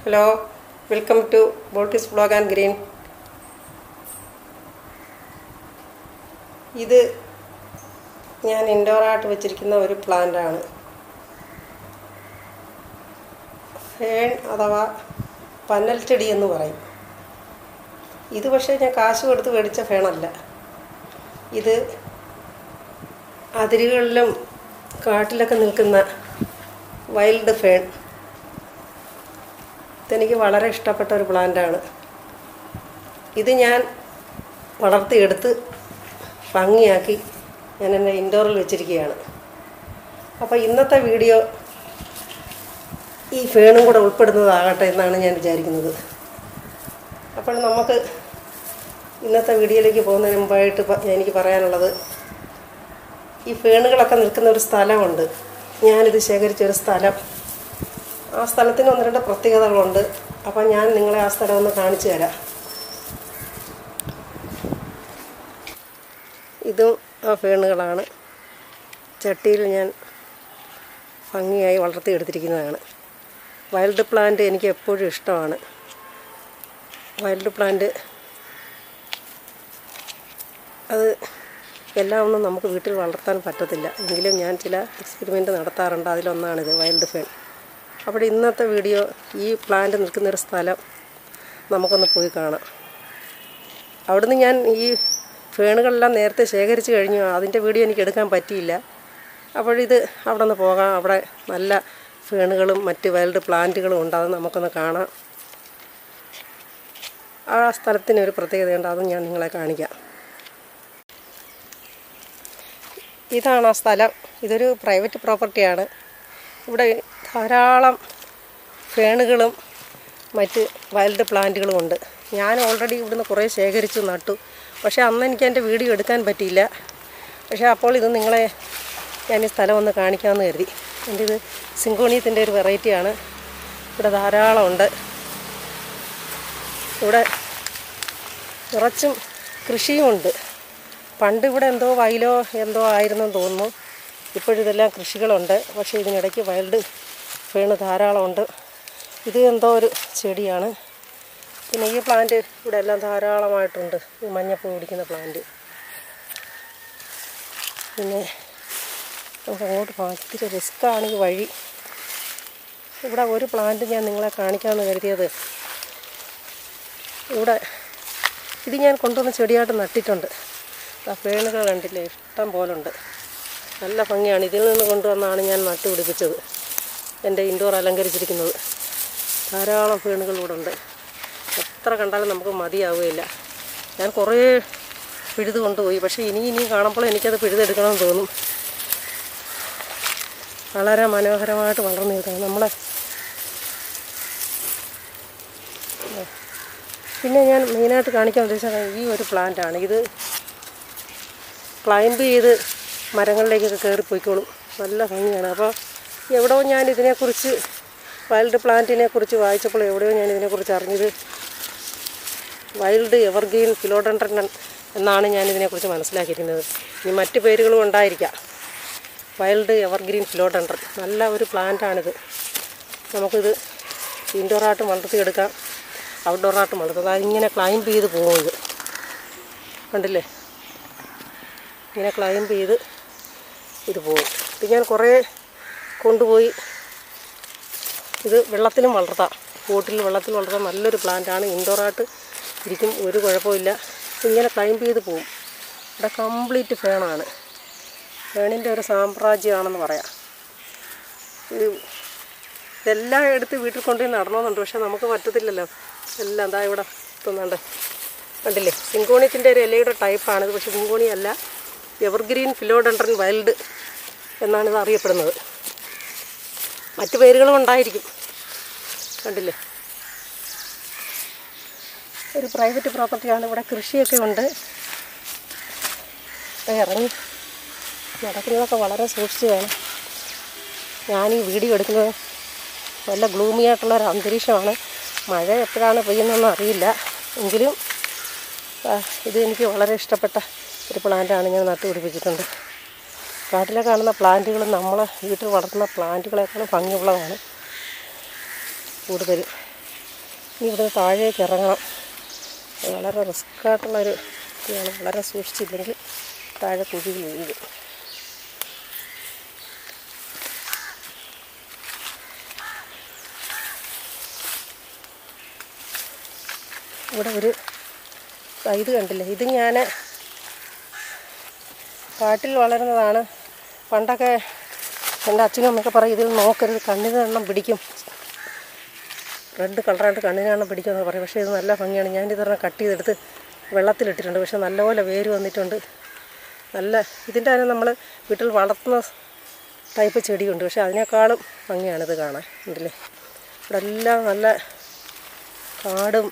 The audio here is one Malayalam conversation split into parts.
ഹലോ, വെൽക്കം ടു ബോട്ടിസ് വ്ലോഗ് ആൻഡ് ഗ്രീൻ. ഇത് ഞാൻ ഇൻഡോറായിട്ട് വെച്ചിരിക്കുന്ന ഒരു പ്ലാന്റാണ്. ഫേൺ അഥവാ പന്നൽ ചെടി എന്ന് പറയും. ഇത് പക്ഷേ ഞാൻ കാശ് കൊടുത്ത് മേടിച്ച ഫേണല്ല. ഇത് അതിരുകളിലും കാട്ടിലൊക്കെ നിൽക്കുന്ന വൈൽഡ് ഫേൺ. ഇതെനിക്ക് വളരെ ഇഷ്ടപ്പെട്ട ഒരു പ്ലാന്റാണ്. ഇത് ഞാൻ വളർത്തിയെടുത്ത് ഭംഗിയാക്കി ഞാൻ എൻ്റെ ഇൻഡോറിൽ വെച്ചിരിക്കുകയാണ്. അപ്പോൾ ഇന്നത്തെ വീഡിയോ ഈ ഫേണും കൂടെ ഉൾപ്പെടുന്നതാകട്ടെ എന്നാണ് ഞാൻ വിചാരിക്കുന്നത്. അപ്പോൾ നമുക്ക് ഇന്നത്തെ വീഡിയോയിലേക്ക് പോകുന്നതിന് മുമ്പായിട്ട് എനിക്ക് പറയാനുള്ളത്, ഈ ഫേണുകളൊക്കെ നിൽക്കുന്ന ഒരു സ്ഥലമുണ്ട്. ഞാനിത് ശേഖരിച്ചൊരു സ്ഥലം. ആ സ്ഥലത്തിന് ഒന്ന് രണ്ട് പ്രത്യേകതകളുണ്ട്. അപ്പം ഞാൻ നിങ്ങളെ ആ സ്ഥലം ഒന്ന് കാണിച്ചു തരാം. ഇതും ആ ഫേണുകളാണ്. ചട്ടിയിൽ ഞാൻ ഭംഗിയായി വളർത്തിയെടുത്തിരിക്കുന്നതാണ്. വൈൽഡ് പ്ലാന്റ് എനിക്ക് എപ്പോഴും ഇഷ്ടമാണ്. വൈൽഡ് പ്ലാന്റ് അത് എല്ലാം ഒന്നും നമുക്ക് വീട്ടിൽ വളർത്താൻ പറ്റത്തില്ല. എങ്കിലും ഞാൻ ചില എക്സ്പെരിമെൻറ്റ് നടത്താറുണ്ട്. അതിലൊന്നാണിത് വൈൽഡ് ഫേൺ. അപ്പോൾ ഇന്നത്തെ വീഡിയോ ഈ പ്ലാന്റ് നിൽക്കുന്നൊരു സ്ഥലം നമുക്കൊന്ന് പോയി കാണാം. അവിടുന്ന് ഞാൻ ഈ ഫേണുകളെല്ലാം നേരത്തെ ശേഖരിച്ച് കഴിഞ്ഞു. അതിൻ്റെ വീഡിയോ എനിക്ക് എടുക്കാൻ പറ്റിയില്ല. അപ്പോഴിത് അവിടെ നിന്ന് പോകാം. അവിടെ നല്ല ഫേണുകളും മറ്റ് വൈൽഡ് പ്ലാന്റുകളും ഉണ്ട്. അത് നമുക്കൊന്ന് കാണാം. ആ സ്ഥലത്തിനൊരു പ്രത്യേകതയുണ്ട്. അതും ഞാൻ നിങ്ങളെ കാണിക്കാം. ഇതാണ് ആ സ്ഥലം. ഇതൊരു പ്രൈവറ്റ് പ്രോപ്പർട്ടിയാണ്. ഇവിടെ ധാരാളം ഫേണുകളും മറ്റ് വൈൽഡ് പ്ലാന്റുകളും ഉണ്ട്. ഞാൻ ഓൾറെഡി ഇവിടുന്ന് കുറേ ശേഖരിച്ചു നട്ടു. പക്ഷേ അന്ന് എനിക്ക് എൻ്റെ വീഡിയോ എടുക്കാൻ പറ്റിയില്ല. പക്ഷേ അപ്പോൾ ഇത് നിങ്ങളെ ഞാൻ ഈ സ്ഥലം ഒന്ന് കാണിക്കാമെന്ന് കരുതി. എൻ്റെ ഇത് സിങ്കോണിയത്തിൻ്റെ ഒരു വെറൈറ്റിയാണ്. ഇവിടെ ധാരാളം ഉണ്ട്. ഇവിടെ കുറച്ചും കൃഷിയുമുണ്ട്. പണ്ട് ഇവിടെ എന്തോ വയലോ എന്തോ ആയിരുന്നെന്ന് തോന്നുന്നു. ഇപ്പോഴിതെല്ലാം കൃഷികളുണ്ട്. പക്ഷേ ഇതിനിടയ്ക്ക് വൈൽഡ് ഫേണ് ധാരാളമുണ്ട്. ഇത് എന്തോ ഒരു ചെടിയാണ്. പിന്നെ ഈ പ്ലാന്റ് ഇവിടെ എല്ലാം ധാരാളമായിട്ടുണ്ട്. ഈ മഞ്ഞപ്പൂ പിടിക്കുന്ന പ്ലാന്റ്. പിന്നെ നമുക്ക് അങ്ങോട്ട് പോകാൻ ഇത്തിരി റിസ്ക്കാണ് ഈ വഴി. ഇവിടെ ഒരു പ്ലാന്റ് ഞാൻ നിങ്ങളെ കാണിക്കാമെന്ന് കരുതിയത്, ഇവിടെ ഇത് ഞാൻ കൊണ്ടുവന്ന ചെടിയായിട്ട് നട്ടിട്ടുണ്ട്. ആ ഫേണുകൾ കണ്ടില്ലേ, ഇഷ്ടം പോലുണ്ട്. നല്ല ഭംഗിയാണ്. ഇതിൽ നിന്ന് കൊണ്ടുവന്നാണ് ഞാൻ നട്ടുപിടിപ്പിച്ചത്, എൻ്റെ ഇൻഡോർ അലങ്കരിച്ചിരിക്കുന്നത്. ധാരാളം ഫേണുകൾ ഇവിടെ ഉണ്ട്. എത്ര കണ്ടാലും നമുക്ക് മതിയാവുകയില്ല. ഞാൻ കുറേ പിഴുത് കൊണ്ടുപോയി. പക്ഷേ ഇനിയും കാണുമ്പോൾ എനിക്കത് പിഴുതെടുക്കണമെന്ന് തോന്നും. വളരെ മനോഹരമായിട്ട് വളർന്നു നിൽക്കണം നമ്മളെ. പിന്നെ ഞാൻ മെയിനായിട്ട് കാണിക്കാൻ ഉദ്ദേശിച്ചത് ഈ ഒരു പ്ലാന്റാണ്. ഇത് ക്ലൈംബ് ചെയ്ത് മരങ്ങളിലേക്കൊക്കെ കയറിപ്പോയിക്കോളും. നല്ല ഭംഗിയാണ്. അപ്പോൾ എവിടെയോ ഞാൻ ഇതിനെക്കുറിച്ച് വൈൽഡ് പ്ലാന്റിനെ കുറിച്ച് വായിച്ചപ്പോൾ എവിടെയോ ഞാൻ ഇതിനെക്കുറിച്ച് അറിഞ്ഞത് വൈൽഡ് എവർഗ്രീൻ ഫിലോഡെൻഡ്രൻ എന്നാണ് ഞാൻ ഇതിനെക്കുറിച്ച് മനസ്സിലാക്കിയിരിക്കുന്നത്. ഇനി മറ്റ് പേരുകളും ഉണ്ടായിരിക്കാം. വൈൽഡ് എവർഗ്രീൻ ഫിലോഡെൻഡ്രൻ നല്ല ഒരു പ്ലാന്റാണിത്. നമുക്കിത് ഇൻഡോറായിട്ടും വളർത്തിയെടുക്കാം, ഔട്ട്ഡോറായിട്ടും വളർത്തുക. അതിങ്ങനെ ക്ലൈംബ് ചെയ്ത് പോകും. ഇത് കണ്ടില്ലേ, ഇങ്ങനെ ക്ലൈംബ് ചെയ്ത് ഇത് പോകും. ഇത് ഞാൻ കുറേ കൊണ്ടുപോയി. ഇത് വെള്ളത്തിലും വളർത്താം, ബോട്ടിൽ വെള്ളത്തിൽ വളർത്താം. നല്ലൊരു പ്ലാന്റാണ്. ഇൻഡോറായിട്ട് ഇരിക്കും, ഒരു കുഴപ്പമില്ല. ഇങ്ങനെ ക്ലൈംബ് ചെയ്ത് പോകും. ഇവിടെ കംപ്ലീറ്റ് ഫേണാണ്. ഫേണിൻ്റെ ഒരു സാമ്രാജ്യമാണെന്ന് പറയാം. ഇതെല്ലാം എടുത്ത് വീട്ടിൽ കൊണ്ടുപോയി നടണമെന്നുണ്ട്. പക്ഷേ നമുക്ക് പറ്റത്തില്ലല്ലോ. എല്ലാം എന്താ ഇവിടെ എത്തുന്നുണ്ട്. കണ്ടില്ലേ, സിങ്കോണിയത്തിൻ്റെ ഒരു ഇലയുടെ ടൈപ്പാണിത്. പക്ഷേ സിങ്കോണിയല്ല, എവർഗ്രീൻ ഫിലോഡെൻഡ്രൻ വൈൽഡ് എന്നാണിത് അറിയപ്പെടുന്നത്. മറ്റു പേരുകളും ഉണ്ടായിരിക്കും. കണ്ടില്ലേ, ഒരു പ്രൈവറ്റ് പ്രോപ്പർട്ടിയാണ്. ഇവിടെ കൃഷിയൊക്കെ ഉണ്ട്. ഇറങ്ങി നടക്കുന്നതൊക്കെ വളരെ സൂക്ഷിച്ച് വേണം. ഞാൻ ഈ വീഡിയോ എടുക്കുന്നത് നല്ല ഗ്ലൂമി ആയിട്ടുള്ളൊരു അന്തരീക്ഷമാണ്. മഴ എപ്പോഴാണ് പെയ്യുന്നതെന്ന് അറിയില്ല. എങ്കിലും ഇത് എനിക്ക് വളരെ ഇഷ്ടപ്പെട്ട ഒരു പ്ലാന്റാണ്. ഞാൻ നട്ടുപിടിപ്പിച്ചിട്ടുണ്ട്. കാട്ടിലെ കാണുന്ന പ്ലാന്റുകൾ നമ്മളെ വീട്ടിൽ വളർത്തുന്ന പ്ലാന്റുകളെക്കാളും ഭംഗിയുള്ളതാണ് കൂടുതൽ. ഇനി ഇവിടെ താഴേക്ക് ഇറങ്ങണം. വളരെ റിസ്ക്കായിട്ടുള്ളൊരു ഇതാണ്. വളരെ സൂക്ഷിച്ചില്ലെങ്കിൽ താഴെ കുഴിയിൽ വീഴും. ഇവിടെ ഒരു ഇത് കണ്ടില്ലേ, ഇത് ഞാൻ കാട്ടിൽ വളരുന്നതാണ്. പണ്ടൊക്കെ എൻ്റെ അച്ഛനും അമ്മയൊക്കെ പറയും ഇതിൽ നോക്കരുത്, കണ്ണിന് എണ്ണം പിടിക്കും, റെഡ് കളറായിട്ട് കണ്ണിന് എണ്ണം പിടിക്കുമെന്ന് പറയും. പക്ഷേ ഇത് നല്ല ഭംഗിയാണ്. ഞാനിതൊരെണ്ണം കട്ട് ചെയ്തെടുത്ത് വെള്ളത്തിലിട്ടിട്ടുണ്ട്. പക്ഷേ നല്ലപോലെ വേര് വന്നിട്ടുണ്ട്. നല്ല ഇതിൻ്റെ തന്നെ നമ്മൾ വീട്ടിൽ വളർത്തുന്ന ടൈപ്പ് ചെടിയുണ്ട്. പക്ഷേ അതിനേക്കാളും ഭംഗിയാണിത് കാണാൻ. ഉണ്ടല്ലേ, ഇവിടെ എല്ലാം നല്ല കാടും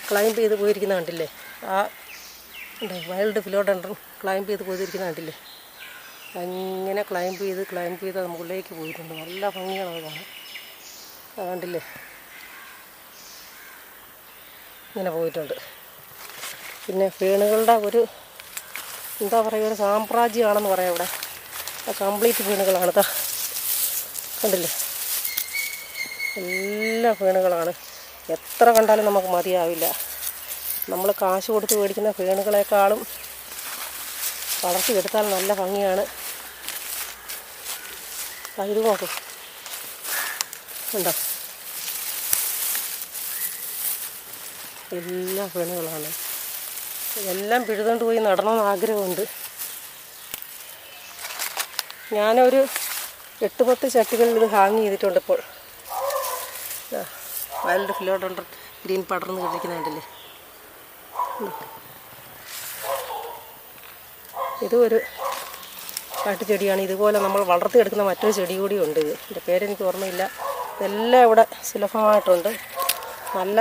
ക്ലൈംബ് ചെയ്ത് പോയിരിക്കുന്ന കണ്ടില്ലേ. ആ വൈൽഡ് ഫിലോഡെൻഡ്രൻ ക്ലൈംബ് ചെയ്ത് പോയിരിക്കുന്ന കണ്ടില്ലേ. അങ്ങനെ ക്ലൈംബ് ചെയ്ത് മുകളിലേക്ക് പോയിട്ടുണ്ട്. നല്ല ഭംഗിയാണ് അത് കാണാൻ. കണ്ടില്ലേ, ഇങ്ങനെ പോയിട്ടുണ്ട്. പിന്നെ ഫേണുകളുടെ ഒരു എന്താ പറയുക, ഒരു സാമ്രാജ്യമാണെന്ന് പറയാം ഇവിടെ. കംപ്ലീറ്റ് ഫേണുകളാണ്. കണ്ടില്ലേ, എല്ലാ ഫേണുകളാണ്. എത്ര കണ്ടാലും നമുക്ക് മതിയാവില്ല. നമ്മൾ കാശ് കൊടുത്ത് മേടിക്കുന്ന ഫേണുകളെക്കാളും വളർത്തിയെടുത്താൽ നല്ല ഭംഗിയാണ്. ഇത് നോക്കൂ, ഉണ്ടോ, എല്ലാ ഫേണുകളാണ്. എല്ലാം പിഴുതുകൊണ്ട് പോയി നടണമെന്ന് ആഗ്രഹമുണ്ട്. ഞാനൊരു 8-10 ചട്ടികളിൽ ഇത് ഹാങ് ചെയ്തിട്ടുണ്ട്. ഇപ്പോൾ വൈൽഡ് ഫിലോഡെൻഡ്രൻ ഗ്രീൻ പടർന്ന് കിടക്കുന്നുണ്ടല്ലേ. ഇതും ഒരു കാട്ടുചെടിയാണ്. ഇതുപോലെ നമ്മൾ വളർത്തിയെടുക്കുന്ന മറ്റൊരു ചെടി കൂടിയുണ്ട്. ഇതിൻ്റെ പേരെനിക്ക് ഓർമ്മയില്ല. ഇതെല്ലാം ഇവിടെ സുലഭമായിട്ടുണ്ട്. നല്ല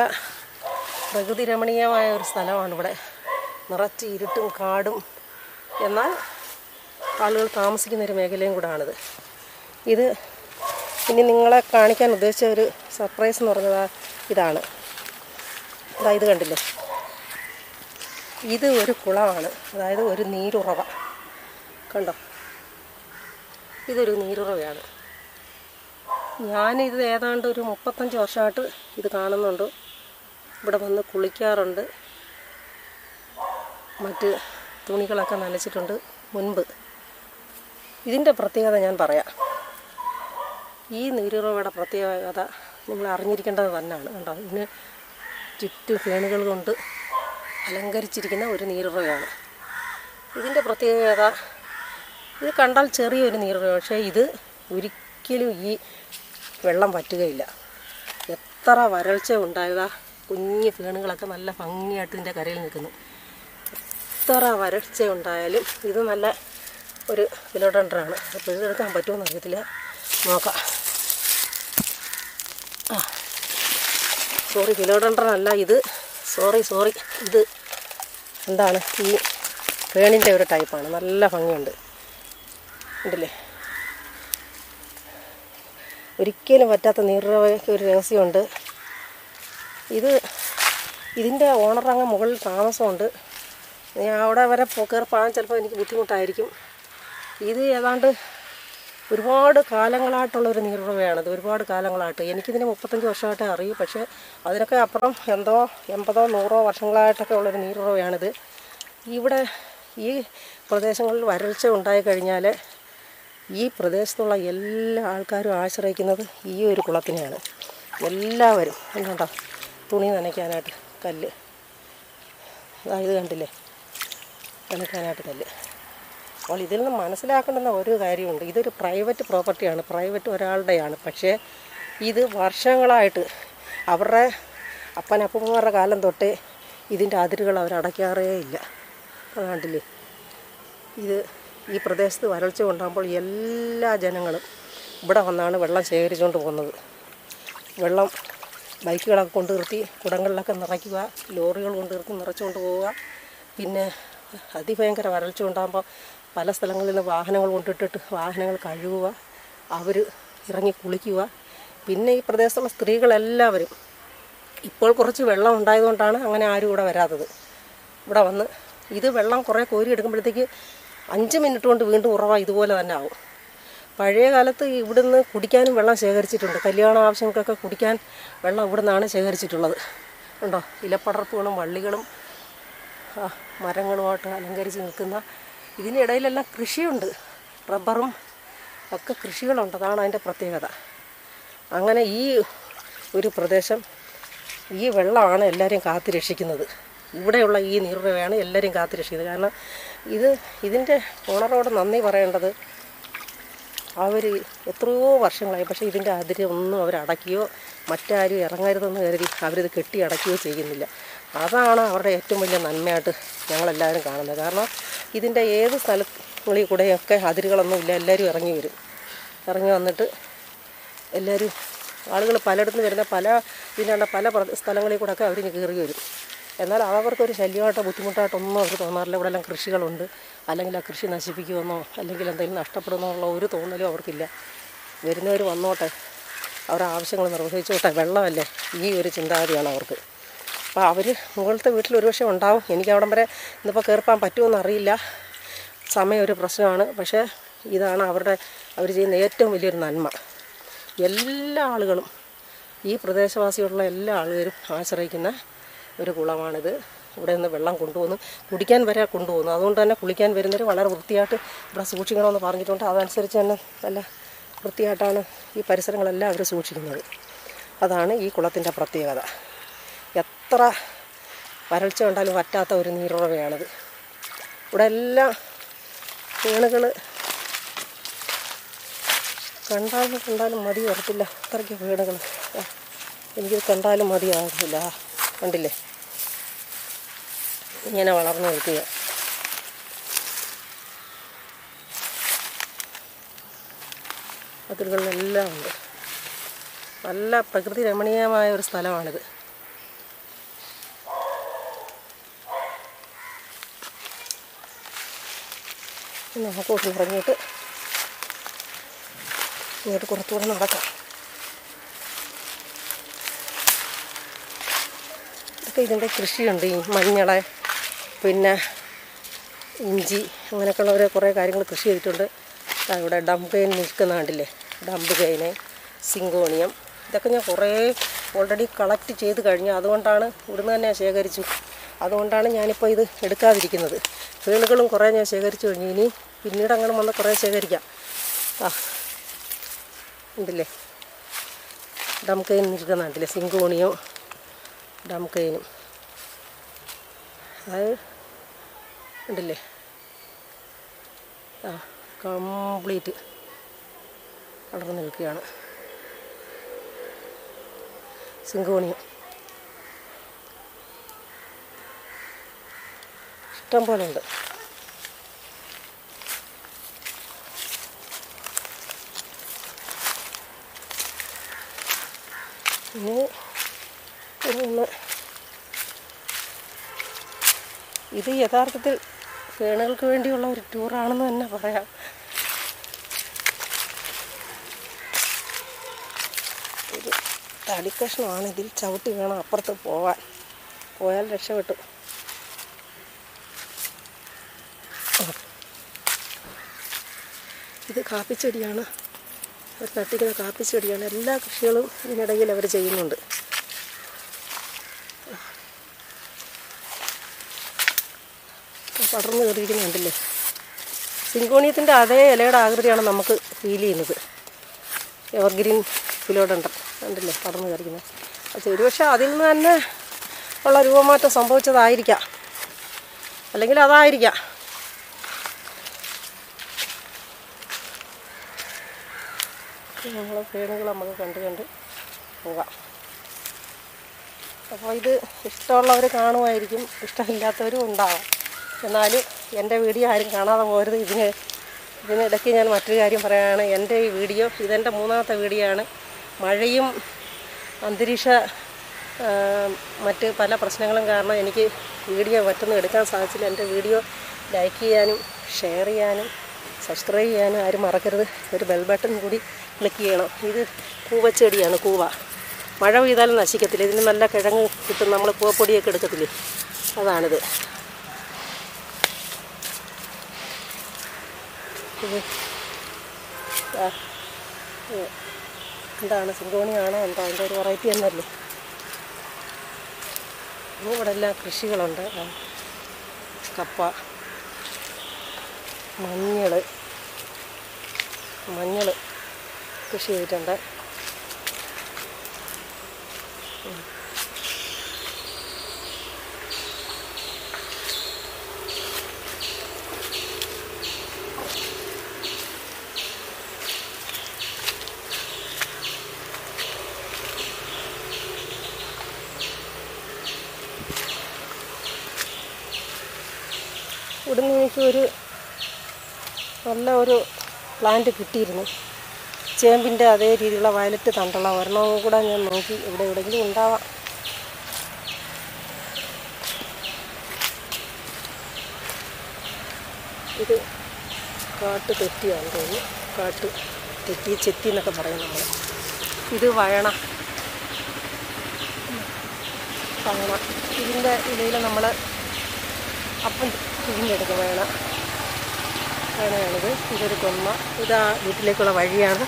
പ്രകൃതി രമണീയമായ ഒരു സ്ഥലമാണ് ഇവിടെ. നിറച്ച് ഇരുട്ടും കാടും, എന്നാൽ ആളുകൾ താമസിക്കുന്നൊരു മേഖലയും കൂടാണിത്. ഇത് ഇനി നിങ്ങളെ കാണിക്കാൻ ഉദ്ദേശിച്ച ഒരു സർപ്രൈസ് എന്ന് പറഞ്ഞത് ഇതാണ്. ഇത് കണ്ടില്ലേ, ഇത് ഒരു കുളമാണ്. അതായത് ഒരു നീരുറവ. കണ്ടോ, ഇതൊരു നീരുറവയാണ്. ഞാനിത് ഏതാണ്ട് ഒരു 35 വർഷമായിട്ട് ഇത് കാണുന്നുണ്ട്. ഇവിടെ വന്ന് കുളിക്കാറുണ്ട്. മറ്റ് തുണികളൊക്കെ നനച്ചിട്ടുണ്ട് മുൻപ്. ഇതിൻ്റെ പ്രത്യേകത ഞാൻ പറയാം. ഈ നീരുറവയുടെ പ്രത്യേകത നിങ്ങൾ അറിഞ്ഞിരിക്കേണ്ടത് തന്നെയാണ്. കണ്ടോ, ഇതിന് ചുറ്റും ഫേണുകൾ കൊണ്ട് അലങ്കരിച്ചിരിക്കുന്ന ഒരു നീരുറവയാണ്. ഇതിൻ്റെ പ്രത്യേകത, ഇത് കണ്ടാൽ ചെറിയൊരു നീരുറവ, പക്ഷേ ഇത് ഒരിക്കലും ഈ വെള്ളം വറ്റുകയില്ല. എത്ര വരൾച്ച ഉണ്ടായതാ, കുഞ്ഞു ഫേണുകളൊക്കെ നല്ല ഭംഗിയായിട്ട് ഇതിൻ്റെ കരയിൽ നിൽക്കുന്നു. എത്ര വരൾച്ച ഉണ്ടായാലും ഇത് നല്ല ഒരു ഫിലോഡെൻഡ്രനാണ്. അപ്പോൾ ഇതെടുക്കാൻ പറ്റുമെന്ന് അറിയത്തില്ല, നോക്കാം. സോറി, ഫിലോഡെൻഡ്രൻ അല്ല ഇത്. സോറി, ഇത് എന്താണ്, ഈ ഫേണിൻ്റെ ഒരു ടൈപ്പാണ്. നല്ല ഭംഗിയുണ്ട്, ഉണ്ടല്ലേ. ഒരിക്കലും പറ്റാത്ത നീരുറവയ്ക്ക് ഒരു രഹസ്യമുണ്ട്. ഇതിൻ്റെ ഓണറങ്ങ് മുകളിൽ താമസമുണ്ട്. ഞാൻ അവിടെ വരെ കയറി പോകാൻ ചിലപ്പോൾ എനിക്ക് ബുദ്ധിമുട്ടായിരിക്കും. ഇത് ഏതാണ്ട് ഒരുപാട് കാലങ്ങളായിട്ടുള്ളൊരു നീരുറവയാണിത്. ഒരുപാട് കാലങ്ങളായിട്ട്, എനിക്കിതിന് 35 വർഷമായിട്ടേ അറിയൂ. പക്ഷേ അതിനൊക്കെ അപ്പുറം 80-100 വർഷങ്ങളായിട്ടൊക്കെ ഉള്ളൊരു നീരുറവയാണിത്. ഇവിടെ ഈ പ്രദേശങ്ങളിൽ വരൾച്ച ഉണ്ടായിക്കഴിഞ്ഞാൽ ഈ പ്രദേശത്തുള്ള എല്ലാ ആൾക്കാരും ആശ്രയിക്കുന്നത് ഈ ഒരു കുളത്തിനെയാണ്. എല്ലാവരും കണ്ടോ, തുണി നനയ്ക്കാനായിട്ട് കല്ല്, ഇത് കണ്ടില്ലേ, നനയ്ക്കാനായിട്ട് കല്ല്. അപ്പോൾ ഇതിൽ നിന്ന് മനസ്സിലാക്കേണ്ടുന്ന ഒരു കാര്യമുണ്ട്. ഇതൊരു പ്രൈവറ്റ് പ്രോപ്പർട്ടിയാണ്, പ്രൈവറ്റ് ഒരാളുടെയാണ്. പക്ഷേ ഇത് വർഷങ്ങളായിട്ട് അവരുടെ അപ്പനപ്പന്മാരുടെ കാലം തൊട്ടേ ഇതിൻ്റെ അതിരുകൾ അവരടയ്ക്കാറേ ഇല്ല. കണ്ടില്ലേ, ഇത് ഈ പ്രദേശത്ത് വരൾച്ച ഉണ്ടാകുമ്പോൾ എല്ലാ ജനങ്ങളും ഇവിടെ വന്നാണ് വെള്ളം ശേഖരിച്ചുകൊണ്ട് പോകുന്നത്. വെള്ളം ബൈക്കുകളൊക്കെ കൊണ്ട് നിർത്തി കുടങ്ങളിലൊക്കെ നിറയ്ക്കുക, ലോറികൾ കൊണ്ട് നിർത്തി നിറച്ചുകൊണ്ട് പോവുക. പിന്നെ അതിഭയങ്കര വരൾച്ച ഉണ്ടാകുമ്പോൾ പല സ്ഥലങ്ങളിൽ നിന്ന് വാഹനങ്ങൾ കൊണ്ടിട്ടിട്ട് വാഹനങ്ങൾ കഴുകുക, അവർ ഇറങ്ങി കുളിക്കുക. പിന്നെ ഈ പ്രദേശത്തുള്ള സ്ത്രീകളെല്ലാവരും, ഇപ്പോൾ കുറച്ച് വെള്ളം ഉണ്ടായതുകൊണ്ടാണ് അങ്ങനെ ആരും ഇവിടെ വരാത്തത്. ഇവിടെ വന്ന് ഇത് വെള്ളം കുറേ കോരി എടുക്കുമ്പോഴത്തേക്ക് 5 മിനിറ്റ് കൊണ്ട് വീണ്ടും ഉറവ ഇതുപോലെ തന്നെ ആവും. പഴയ കാലത്ത് ഇവിടുന്ന് കുടിക്കാനും വെള്ളം ശേഖരിച്ചിട്ടുണ്ട്. കല്യാണ ആവശ്യങ്ങൾക്കൊക്കെ കുടിക്കാൻ വെള്ളം ഇവിടെ നിന്നാണ് ശേഖരിച്ചിട്ടുള്ളത്. ഉണ്ടോ, ഇലപ്പടർപ്പുകളും വള്ളികളും മരങ്ങളുമായിട്ട് അലങ്കരിച്ച് നിൽക്കുന്ന. ഇതിനിടയിലെല്ലാം കൃഷിയുണ്ട്, റബ്ബറും ഒക്കെ കൃഷികളുണ്ട്. അതാണ് അതിൻ്റെ പ്രത്യേകത. അങ്ങനെ ഈ ഒരു പ്രദേശം, ഈ വെള്ളമാണ് എല്ലാവരെയും കാത്തു രക്ഷിക്കുന്നത്. ഇവിടെയുള്ള ഈ നീരുറവയാണ് എല്ലാവരെയും കാത്തു രക്ഷിക്കുന്നത്. കാരണം ഇതിൻ്റെ ഓണറോട് നന്ദി പറയേണ്ടത്. അവർ എത്രയോ വർഷങ്ങളായി, പക്ഷേ ഇതിൻ്റെ അതിര് ഒന്നും അവരടക്കുകയോ മറ്റാരും ഇറങ്ങരുതെന്ന് കരുതി അവരിത് കെട്ടി അടയ്ക്കുകയോ ചെയ്യുന്നില്ല. അതാണ് അവരുടെ ഏറ്റവും വലിയ നന്മയായിട്ട് ഞങ്ങളെല്ലാവരും കാണുന്നത്. കാരണം ഇതിൻ്റെ ഏത് സ്ഥലങ്ങളിൽ കൂടെയൊക്കെ അതിരുകളൊന്നുമില്ല, എല്ലാവരും ഇറങ്ങി വരും. ഇറങ്ങി വന്നിട്ട് എല്ലാവരും, ആളുകൾ പലയിടത്തുനിന്ന് വരുന്ന പല സ്ഥലങ്ങളിൽ കൂടെയൊക്കെ അവർ കയറി വരും. എന്നാൽ അവർക്കൊരു ശല്യമായിട്ടോ ബുദ്ധിമുട്ടായിട്ടൊന്നും അവർ തോന്നാറില്ല. ഇവിടെ എല്ലാം കൃഷികളുണ്ട്, അല്ലെങ്കിൽ ആ കൃഷി നശിപ്പിക്കുമെന്നോ അല്ലെങ്കിൽ എന്തെങ്കിലും നഷ്ടപ്പെടുമെന്നോ ഉള്ള ഒരു തോന്നലും അവർക്കില്ല. വരുന്നവർ വന്നോട്ടെ, അവരുടെ ആവശ്യങ്ങൾ നിർവഹിച്ചോട്ടെ, വെള്ളമല്ലേ, ഈ ഒരു ചിന്താഗതിയാണ് അവർക്ക്. അപ്പോൾ അവർ മുകളിലത്തെ വീട്ടിൽ ഒരുപക്ഷെ ഉണ്ടാവും. എനിക്ക് അവിടം വരെ ഇന്നിപ്പോൾ കയറിപ്പാൻ പറ്റുമെന്ന് അറിയില്ല, സമയം ഒരു പ്രശ്നമാണ്. പക്ഷേ ഇതാണ് അവർ ചെയ്യുന്ന ഏറ്റവും വലിയൊരു നന്മ. എല്ലാ ആളുകളും, ഈ പ്രദേശവാസികളുള്ള എല്ലാ ആളുകളും ആശ്രയിക്കുന്ന ഒരു കുളമാണിത്. ഇവിടെ നിന്ന് വെള്ളം കൊണ്ടുപോകുന്നു, കുടിക്കാൻ വരെ കൊണ്ടുപോകുന്നു. അതുകൊണ്ട് തന്നെ കുളിക്കാൻ വരുന്നവർ വളരെ വൃത്തിയായിട്ട് ഇവിടെ സൂക്ഷിക്കണമെന്ന് പറഞ്ഞിട്ടുണ്ട്. അതനുസരിച്ച് തന്നെ നല്ല വൃത്തിയായിട്ടാണ് ഈ പരിസരങ്ങളെല്ലാം അവർ സൂക്ഷിക്കുന്നത്. അതാണ് ഈ കുളത്തിൻ്റെ പ്രത്യേകത. എത്ര വരൾച്ച ഉണ്ടാലും വറ്റാത്ത ഒരു നീരുറവയാണിത്. ഇവിടെ എല്ലാം കേണുകൾ കണ്ടാലും മതി വരത്തില്ല, അത്രയ്ക്ക് വീടുകൾ. എനിക്കിത് കണ്ടാലും മതിയാകില്ല. കണ്ടില്ലേ, ഇങ്ങനെ വളർന്നു നിൽക്കുക. അതിരുകളിലെല്ലാം ഉണ്ട്. നല്ല പ്രകൃതി രമണീയമായ ഒരു സ്ഥലമാണിത്. നമുക്കോട്ട് ഇറങ്ങിയിട്ട് ഇങ്ങോട്ട് കുറച്ചുകൂടെ നടക്കാം. ഇതൊക്കെ ഇതിൻ്റെ കൃഷിയുണ്ട്. ഈ മഞ്ഞൾ, പിന്നെ ഇഞ്ചി, അങ്ങനെയൊക്കെയുള്ള കുറേ കാര്യങ്ങൾ കൃഷി ചെയ്തിട്ടുണ്ട്. ഇവിടെ ഡംപ് കൈൻ നിൽക്കുന്ന കണ്ടില്ലേ, ഡംപ് കൈന്, സിങ്കോണിയം, ഇതൊക്കെ ഞാൻ കുറേ ഓൾറെഡി കളക്ട് ചെയ്ത് കഴിഞ്ഞു. അതുകൊണ്ടാണ് ഇവിടുന്ന് തന്നെ ശേഖരിച്ചു. അതുകൊണ്ടാണ് ഞാനിപ്പോൾ ഇത് എടുക്കാതിരിക്കുന്നത്. കേളുകളും കുറേ ഞാൻ ശേഖരിച്ചു കഴിഞ്ഞു. ഇനി പിന്നീട് അങ്ങനെ വന്ന് കുറേ ശേഖരിക്കാം. ഉണ്ടല്ലേ, ഡം കൈൻ നിൽക്കുന്ന കണ്ടില്ലേ, സിങ്കോണിയോ ഡം കൈനും, അത് ഉണ്ടല്ലേ. കംപ്ലീറ്റ് വളർന്ന് നിൽക്കുകയാണ് സിങ്കോണിയം. ഇഷ്ടം പോലെ ഉണ്ട്. ഇനി ഇത് യഥാർത്ഥത്തിൽ കേണുകൾക്ക് വേണ്ടിയുള്ള ഒരു ടൂറാണെന്ന് തന്നെ പറയാം. ഒരു തടിക്കഷ്ണമാണ്. ഇതിൽ ചവിട്ടി വേണം അപ്പുറത്ത് പോയാൽ രക്ഷപ്പെട്ടു. ഇത് കാപ്പിച്ചെടിയാണ്, അവർ നട്ടിക്കുന്ന കാപ്പിച്ചെടിയാണ്. എല്ലാ കൃഷികളും ഇതിനിടയിൽ അവർ ചെയ്യുന്നുണ്ട്. പടർന്നു കയറിയിരിക്കുന്നുണ്ടല്ലേ. സിങ്കോണിയത്തിൻ്റെ അതേ ഇലയുടെ ആകൃതിയാണ് നമുക്ക് ഫീൽ ചെയ്യുന്നത്. എവർഗ്രീൻ ഫിലോഡെൻഡ്രൻ കണ്ടില്ലേ പടർന്നു കയറിക്കുന്നത്. പക്ഷേ ഒരുപക്ഷെ അതിൽ നിന്ന് തന്നെ ഉള്ള രൂപമാറ്റം സംഭവിച്ചതായിരിക്കാം, അല്ലെങ്കിൽ അതായിരിക്കാം. നമ്മളെ കേണുകൾ നമുക്ക് കണ്ട് പോകാം. അപ്പോൾ ഇത് ഇഷ്ടമുള്ളവർ കാണുമായിരിക്കും, ഇഷ്ടമില്ലാത്തവരും ഉണ്ടാവാം. എന്നാലും എൻ്റെ വീഡിയോ ആരും കാണാതെ പോരുത്. ഇതിനിടയ്ക്ക് ഞാൻ മറ്റൊരു കാര്യം പറയുകയാണ്. എൻ്റെ ഈ വീഡിയോ ഇതെൻ്റെ 3ാമത്തെ വീഡിയോ ആണ്. മഴയും അന്തരീക്ഷ മറ്റ് പല പ്രശ്നങ്ങളും കാരണം എനിക്ക് വീഡിയോ മറ്റൊന്നും എടുക്കാൻ സാധിച്ചില്ല. എൻ്റെ വീഡിയോ ലൈക്ക് ചെയ്യാനും ഷെയർ ചെയ്യാനും സബ്സ്ക്രൈബ് ചെയ്യാനും ആരും മറക്കരുത്. ഒരു ബെൽ ബട്ടൺ കൂടി ക്ലിക്ക് ചെയ്യണം. ഇത് കൂവച്ചെടിയാണ്, കൂവ. മഴ പെയ്താലും നശിക്കത്തില്ല. ഇതിന് നല്ല കിഴങ്ങ് കിട്ടും. നമ്മൾ കൂവപ്പൊടിയൊക്കെ എടുക്കത്തില്ലേ, അതാണിത്. എന്താണ് സിങ്കോണിയാണോ എന്തോ അതിൻ്റെ ഒരു വെറൈറ്റി തന്നെയല്ലേ. ഇവിടെ എല്ലാം കൃഷികളുണ്ട്. കപ്പ, മഞ്ഞൾ കൃഷി ചെയ്തിട്ടുണ്ട്. ഇവിടുന്ന് എനിക്ക് നല്ല ഒരു പ്ലാന്റ് കിട്ടിയിരുന്നു. ചേമ്പിൻ്റെ അതേ രീതിയിലുള്ള വയലറ്റ് തണ്ടുള്ള ഒരെണ്ണവും കൂടെ ഞാൻ നോക്കി എവിടെയെങ്കിലും ഉണ്ടാവാം. ഇത് കാട്ടു തെറ്റിയാണെന്ന് തോന്നുന്നു. കാട്ടു തെറ്റി, ചെത്തി എന്നൊക്കെ പറയും നമ്മൾ. ഇത് വഴണ. ഇതിൻ്റെ ഇലയിൽ നമ്മൾ അപ്പം പിഴിഞ്ഞെടുക്കും. വയണയാണിത്. ഇതൊരു കൊന്ന. ഇതാ വീട്ടിലേക്കുള്ള വഴിയാണ്.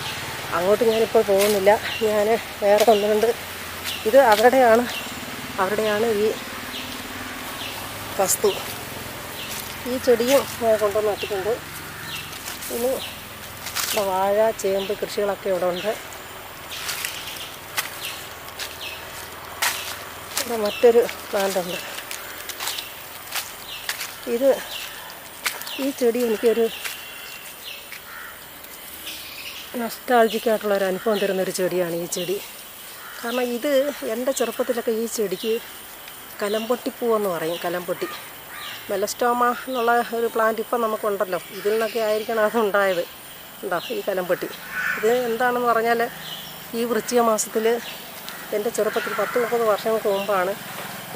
അങ്ങോട്ട് ഞാനിപ്പോൾ പോകുന്നില്ല. ഞാൻ വേറെ ഒന്നുകൊണ്ട് ഇത് അവരുടെയാണ് ഈ വസ്തു. ഈ ചെടിയും ഞാൻ കൊണ്ടുവന്ന് നട്ടിട്ടുണ്ട്. ഇനി ഇവിടെ വാഴ, ചേമ്പ് കൃഷികളൊക്കെ ഇവിടെ ഉണ്ട്. ഇവിടെ മറ്റൊരു പ്ലാന്റുണ്ട്. ഈ ചെടി എനിക്കൊരു നൊസ്റ്റാൾജിക്കായിട്ടുള്ളൊരു അനുഭവം തരുന്നൊരു ചെടിയാണ് ഈ ചെടി. കാരണം ഇത് എൻ്റെ ചെറുപ്പത്തിലൊക്കെ ഈ ചെടിക്ക് കലമ്പൊട്ടിപ്പൂവെന്ന് പറയും. കലമ്പൊട്ടി മെലസ്റ്റോമ എന്നുള്ള ഒരു പ്ലാന്റ് ഇപ്പം നമുക്കുണ്ടല്ലോ. ഇതിൽ നിന്നൊക്കെ ആയിരിക്കണം അതുണ്ടായത്. ഉണ്ടോ ഈ കലമ്പൊട്ടി? ഇത് എന്താണെന്ന് പറഞ്ഞാൽ ഈ വൃശ്ചിക മാസത്തിൽ, എൻ്റെ ചെറുപ്പത്തിൽ 10-30 വർഷങ്ങൾക്ക് മുമ്പാണ്,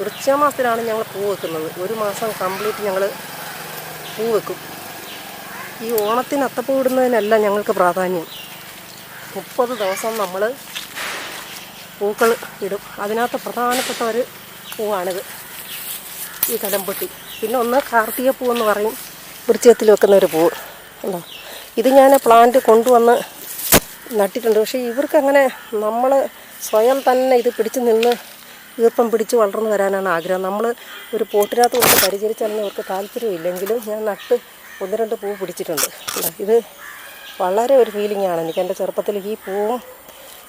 വൃശ്ചിക മാസത്തിലാണ് ഞങ്ങൾ പൂ വെക്കുന്നത്. ഒരു മാസം കംപ്ലീറ്റ് ഞങ്ങൾ പൂ വെക്കും. ഈ ഓണത്തിന് അത്തപ്പൂ ഇടുന്നതിനല്ല ഞങ്ങൾക്ക് പ്രാധാന്യം. 30 ദിവസം നമ്മൾ പൂക്കൾ ഇടും. അതിനകത്ത് പ്രധാനപ്പെട്ട ഒരു പൂവാണിത്, ഈ കലമ്പൊട്ടി. പിന്നെ ഒന്ന് കാർത്തിക പൂവെന്ന് പറയും, വൃശ്ചികത്തിൽ വെക്കുന്ന ഒരു പൂവ്. ഉണ്ടോ? ഇത് ഞാൻ പ്ലാന്റ് കൊണ്ടുവന്ന് നട്ടിട്ടുണ്ട്. പക്ഷേ ഇവർക്കങ്ങനെ നമ്മൾ സ്വയം തന്നെ ഇത് പിടിച്ച് നിന്ന് ഈർപ്പം പിടിച്ച് വളർന്നു വരാനാണ് ആഗ്രഹം. നമ്മൾ ഒരു പോട്ടിനകത്ത് കൊണ്ട് പരിചരിച്ചാലൊന്നും അവർക്ക് താല്പര്യമില്ലെങ്കിലും ഞാൻ നട്ട് 1-2 പൂ പിടിച്ചിട്ടുണ്ട്. ഇത് വളരെ ഒരു ഫീലിംഗാണ് എനിക്ക്. എൻ്റെ ചെറുപ്പത്തിൽ ഈ പൂവും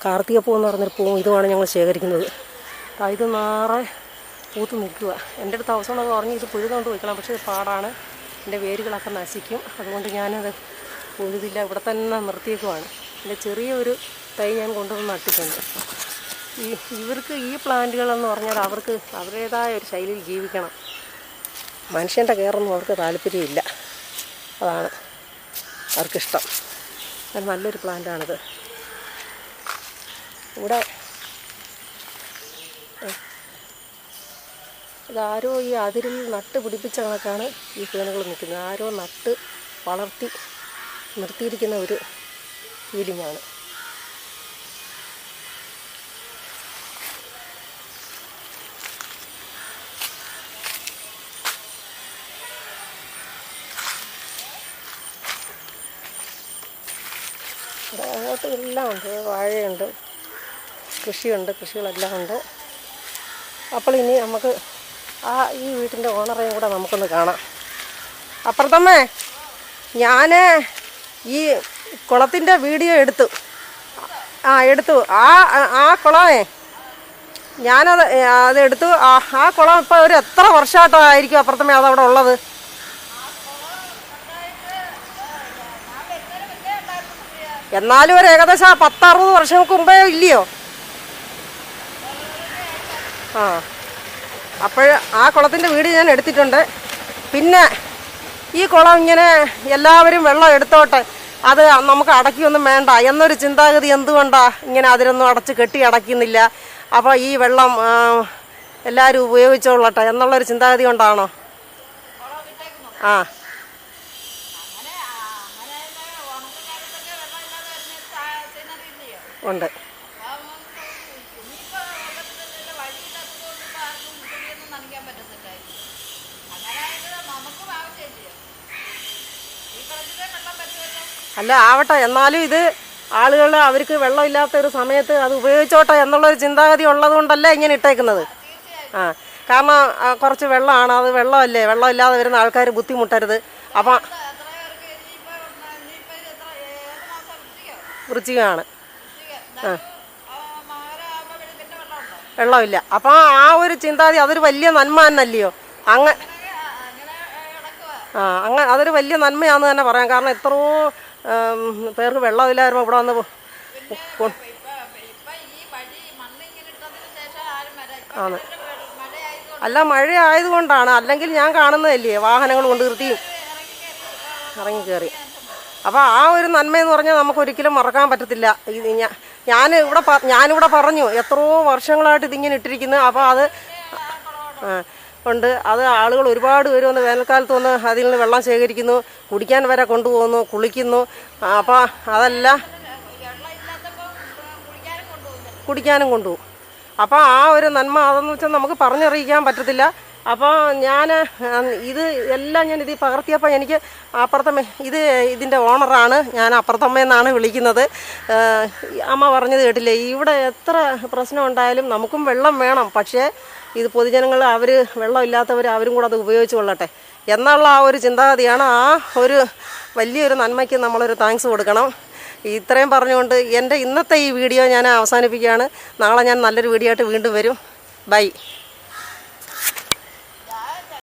കാർത്തിക പൂവെന്ന് പറഞ്ഞൊരു പൂവും ഇതുമാണ് ഞങ്ങൾ ശേഖരിക്കുന്നത്. ഇത് നാറെ പൂത്ത് നിൽക്കുക. എൻ്റെ അടുത്ത് അവസാനം അത് പറഞ്ഞ് ഇത് പുഴുതുകൊണ്ട് വയ്ക്കണം. പക്ഷേ ഇത് പാടാണ്, എൻ്റെ വേരുകളൊക്കെ നശിക്കും. അതുകൊണ്ട് ഞാനത് പുഴുതില്ല, ഇവിടെ തന്നെ നിർത്തിയേക്കുവാണ്. എൻ്റെ ചെറിയൊരു തൈ ഞാൻ കൊണ്ടുവന്ന് നട്ടിട്ടുണ്ട്. ഇവർക്ക് ഈ പ്ലാന്റുകളെന്ന് പറഞ്ഞാൽ അവർക്ക് അവരുടേതായ ഒരു ശൈലിയിൽ ജീവിക്കണം. മനുഷ്യൻ്റെ കെയറൊന്നും അവർക്ക് താല്പര്യമില്ല. അതാണ് അവർക്കിഷ്ടം. അത് നല്ലൊരു പ്ലാന്റാണിത്. ഇവിടെ ഇതാരോ ഈ അതിരിൽ നട്ട് പിടിപ്പിച്ച കണക്കാണ് ഈ ഫേനുകൾ നിൽക്കുന്നത്. ആരോ നട്ട് വളർത്തി നിർത്തിയിരിക്കുന്ന ഒരു ഫീലിംഗാണ്. അങ്ങോട്ട് എല്ലാം ഉണ്ട്. വാഴയുണ്ട്, കൃഷികളെല്ലാം ഉണ്ട്. അപ്പോൾ ഇനി നമുക്ക് ഈ വീട്ടിൻ്റെ ഓണറേയും കൂടെ നമുക്കൊന്ന് കാണാം. അപ്പുറത്തമ്മേ, ഞാൻ ഈ കുളത്തിൻ്റെ വീഡിയോ എടുത്തു. ആ കുളമേ അതെടുത്തു. ആ കുളം ഇപ്പോൾ ഒരു എത്ര വർഷമായിട്ടായിരിക്കും അപ്പുറത്തമ്മേ അതവിടെ ഉള്ളത്? എന്നാലും ഒരു ഏകദേശം 10-60 വർഷങ്ങൾക്ക് മുമ്പേ ഇല്ലയോ? അപ്പോൾ ആ കുളത്തിൻ്റെ വീഡിയോ ഞാൻ എടുത്തിട്ടുണ്ട്. പിന്നെ ഈ കുളം ഇങ്ങനെ എല്ലാവരും വെള്ളം എടുത്തോട്ടെ, അത് നമുക്ക് അടയ്ക്കൊന്നും വേണ്ട എന്നൊരു ചിന്താഗതി എന്തുകൊണ്ടാണ് ഇങ്ങനെ അതിനൊന്നും കെട്ടി അടയ്ക്കുന്നില്ല? അപ്പോൾ ഈ വെള്ളം എല്ലാവരും ഉപയോഗിച്ചോളട്ടെ എന്നുള്ളൊരു ചിന്താഗതി കൊണ്ടാണോ? ഉണ്ട്. അല്ല ആവട്ടെ, എന്നാലും ഇത് ആളുകൾ അവർക്ക് വെള്ളമില്ലാത്ത ഒരു സമയത്ത് അത് ഉപയോഗിച്ചോട്ടെ എന്നുള്ളൊരു ചിന്താഗതി ഉള്ളത് കൊണ്ടല്ലേ ഇങ്ങനെ ഇട്ടേക്കുന്നത്. ആ, കാരണം കുറച്ച് വെള്ളമാണ്, അത് വെള്ളമല്ലേ, വെള്ളമില്ലാതെ വരുന്ന ആൾക്കാർ ബുദ്ധിമുട്ടരുത്. അപ്പം വൃശ്ചികമാണ്, ആ, വെള്ളമില്ല. അപ്പം ആ ഒരു ചിന്താഗതി അതൊരു വലിയ നന്മ തന്നെയല്ലയോ? അതൊരു വലിയ നന്മയാണെന്ന് തന്നെ പറയാം. കാരണം എത്രയോ പേർക്ക് വെള്ളമില്ലായിരുന്നു ഇവിടെ വന്ന് ആണ്. അല്ല, മഴ ആയതുകൊണ്ടാണ്, അല്ലെങ്കിൽ ഞാൻ കാണുന്നതല്ലേ വാഹനങ്ങൾ കൊണ്ട് നിർത്തിയും ഇറങ്ങി കയറി. അപ്പോൾ ആ ഒരു നന്മയെന്ന് പറഞ്ഞാൽ നമുക്കൊരിക്കലും മറക്കാൻ പറ്റത്തില്ല. ഇത് ഞാനിവിടെ പറഞ്ഞു എത്രയോ വർഷങ്ങളായിട്ട് ഇതിങ്ങനെ ഇട്ടിരിക്കുന്നു. അപ്പോൾ അത് ഉണ്ട്. അത് ആളുകൾ ഒരുപാട് പേര് വന്ന് വേനൽക്കാലത്ത് വന്ന് അതിൽ നിന്ന് വെള്ളം ശേഖരിക്കുന്നു, കുടിക്കാൻ വരെ കൊണ്ടുപോകുന്നു, കുളിക്കുന്നു. അപ്പോൾ അതല്ല, കുടിക്കാനും കൊണ്ടുപോകും. അപ്പോൾ ആ ഒരു നന്മ അതെന്ന് വെച്ചാൽ നമുക്ക് പറഞ്ഞറിയിക്കാൻ പറ്റത്തില്ല. അപ്പോൾ ഇത് എല്ലാം ഞാൻ ഇതിൽ പകർത്തിയപ്പോൾ എനിക്ക് ഇതിൻ്റെ ഓണറാണ്, ഞാൻ അപ്പുറത്തമ്മയെന്നാണ് വിളിക്കുന്നത്. അമ്മ പറഞ്ഞത് കേട്ടില്ലേ, ഇവിടെ എത്ര പ്രശ്നം ഉണ്ടായാലും നമുക്കും വെള്ളം വേണം. പക്ഷേ ഇത് പൊതുജനങ്ങൾ വെള്ളമില്ലാത്തവർ അവരും കൂടെ അത് ഉപയോഗിച്ച് കൊള്ളട്ടെ എന്നുള്ള ആ ഒരു ചിന്താഗതിയാണ്. ആ ഒരു വലിയൊരു നന്മയ്ക്ക് നമ്മളൊരു താങ്ക്സ് കൊടുക്കണം. ഇത്രയും പറഞ്ഞുകൊണ്ട് എൻ്റെ ഇന്നത്തെ ഈ വീഡിയോ ഞാൻ അവസാനിപ്പിക്കുകയാണ്. നാളെ ഞാൻ നല്ലൊരു വീഡിയോ ആയിട്ട് വീണ്ടും വരും. ബൈ.